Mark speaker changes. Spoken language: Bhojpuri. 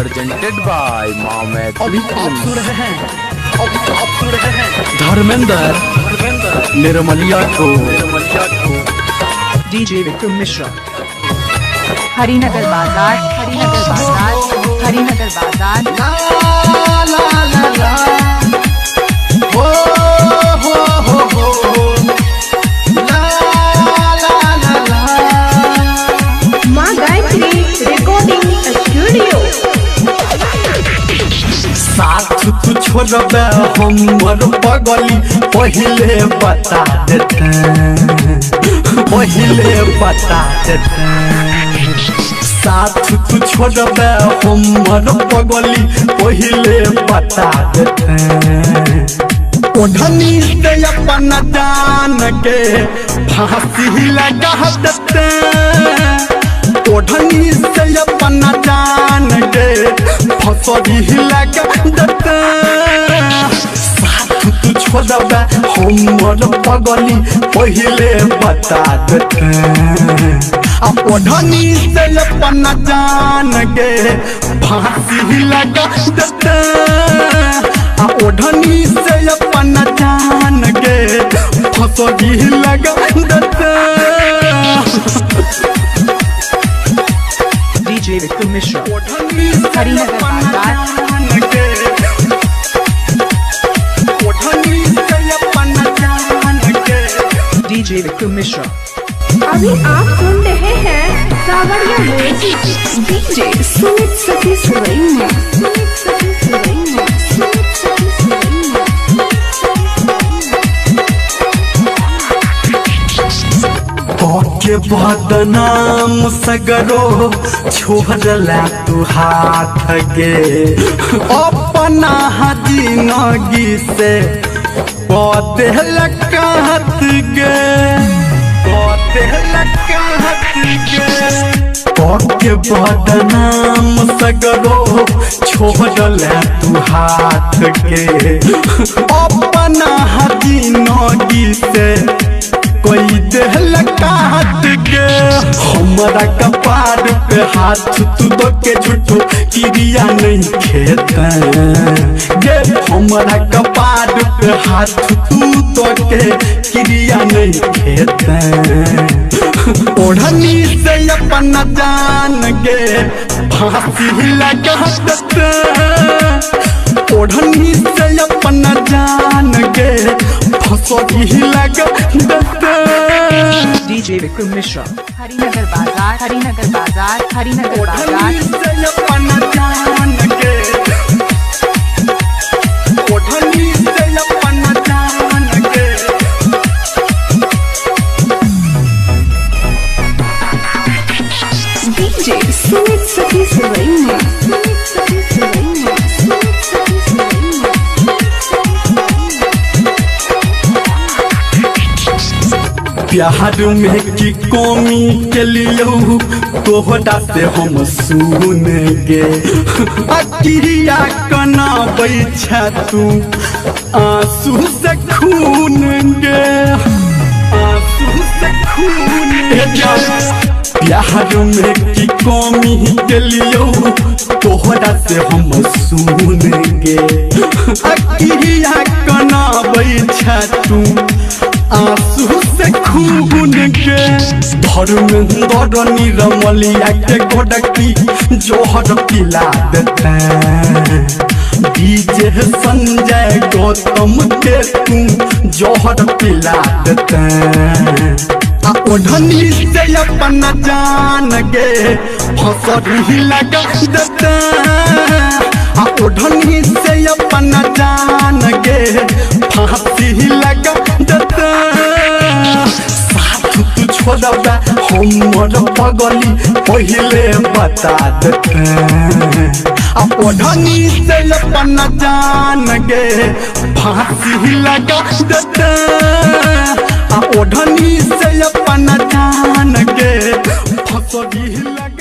Speaker 1: presented by Mohammed
Speaker 2: अभी आप सुन रहे हैं
Speaker 1: धर्मेंद्र निर्मलिया को
Speaker 2: डीजे विक्रम मिश्रा।
Speaker 3: हरिनगर बाजार हरिनगर बाजार हरिनगर बाजार माँ गायत्री रिकॉर्डिंग स्टूडियो।
Speaker 4: साथ तू छोड़बे हमर पगली पहले बता देते साथ तू छोड़बे हमर पगली पहले बता देते ओढ़नी से अपन जान के फांसी लगा देते ओढ़नी से अपन जान के फांसी लगा देते साथ तू छोड़बे हमर पगली पहले बता देते ओढ़नी से अपन जान के फांसी लगा देते ओढ़नी से अपन जान के फांसी लगा देते
Speaker 2: डीजे विक्रम मिश्रा।
Speaker 3: हरिनगर बाजार
Speaker 2: डीजे विक्रम मिश्रा।
Speaker 5: अभी आप सुन रहे हैं सावरिया म्यूजिक डीजे सुमित सतीश रैना।
Speaker 4: के बदनाम सगरो छोड़ला तू हाथ गे अपना जिंदगी से कहत गे के बदनाम सगरो छोड़ला तू हाथ गे अपना जिंदगी से कोई देहल काट के हमारा कपार पे हाथ तू दो के झूठो क्रिया नहीं खेते गे हमारा कपार पे हाथ तू दो के क्रिया नहीं खेते ओढ़नी से अपन जान के फांसी लगा देते ओढ़नी से अपन जान के फांसी लगा देते
Speaker 2: डीजे विक्रम मिश्रा।
Speaker 3: हरिनगर बाजार हरिनगर बाजार हरिनगर बाजार
Speaker 4: ओढ़नी से अपन जान के ओढ़नी से अपन जान के
Speaker 5: डीजे सुमित सतीश रैना।
Speaker 4: प्यार में की कमी के लिए तोहरा से हम सुनेंगे अकिरिया कना बैठा तू आंसू से खून गे प्यार में की कमी के लिए तोहरा से हम सुनेंगे अकिरिया कना बैठा तू आंसू से खून के धर्मेंद्र निर्मलिया के गोडकी जोहर पिला देते डीजे संजय गौतम के तू जोहर पिला देते ओढ़नी से अपन जान के फांसी लगा देते ओढ़नी से अपन जान के फांसी लगा देते साथ तू छोड़बे हमर पगली पहले बता देते ओढ़नी से अपन जान के फांसी लगा देते ओढ़नी से अपन जान के फांसी लगा